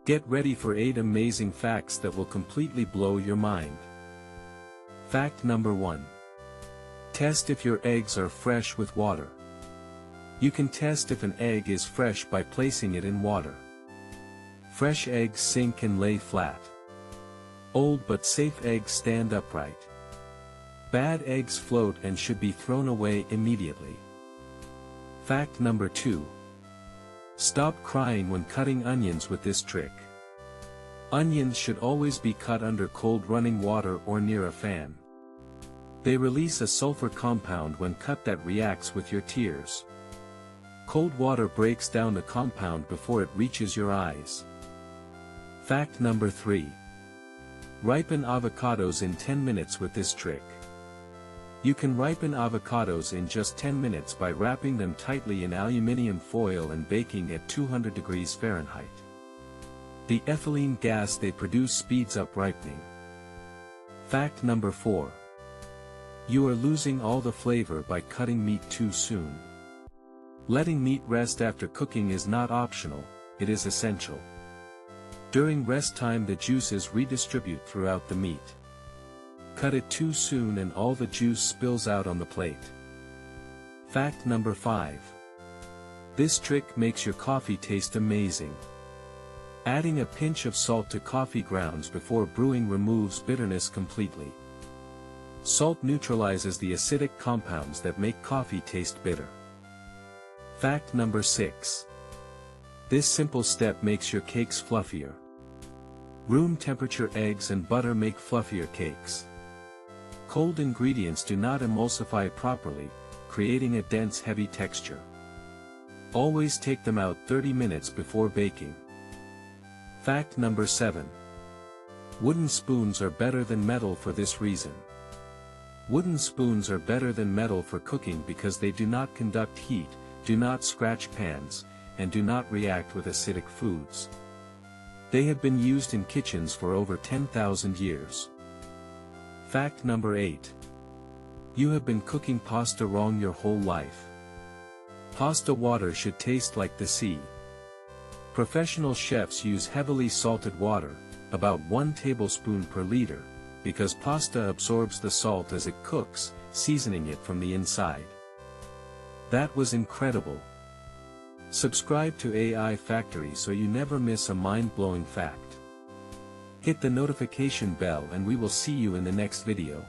Get ready for 8 amazing facts that will completely blow your mind. Fact number 1. Test if your eggs are fresh with water. You can test if an egg is fresh by placing it in water. Fresh eggs sink and lay flat. Old but safe eggs stand upright. Bad eggs float and should be thrown away immediately. Fact number 2. Stop crying when cutting onions with this trick. Onions should always be cut under cold running water or near a fan. They release a sulfur compound when cut that reacts with your tears. Cold water breaks down the compound before it reaches your eyes. Fact number 3. Ripen avocados in 10 minutes with this trick. You can ripen avocados in just 10 minutes by wrapping them tightly in aluminum foil and baking at 200 degrees Fahrenheit. The ethylene gas they produce speeds up ripening. Fact number 4. You are losing all the flavor by cutting meat too soon. Letting meat rest after cooking is not optional, it is essential. During rest time the juices redistribute throughout the meat. Cut it too soon and all the juice spills out on the plate. Fact number 5. This trick makes your coffee taste amazing. Adding a pinch of salt to coffee grounds before brewing removes bitterness completely. Salt neutralizes the acidic compounds that make coffee taste bitter. Fact number 6. This simple step makes your cakes fluffier. Room temperature eggs and butter make fluffier cakes. Cold ingredients do not emulsify properly, creating a dense heavy texture. Always take them out 30 minutes before baking. Fact number 7. Wooden spoons are better than metal for this reason. Wooden spoons are better than metal for cooking because they do not conduct heat, do not scratch pans, and do not react with acidic foods. They have been used in kitchens for over 10,000 years. Fact number 8. You have been cooking pasta wrong your whole life. Pasta water should taste like the sea. Professional chefs use heavily salted water, about 1 tablespoon per liter, because pasta absorbs the salt as it cooks, seasoning it from the inside. That was incredible. Subscribe to AI Factory so you never miss a mind-blowing fact. Hit the notification bell and we will see you in the next video.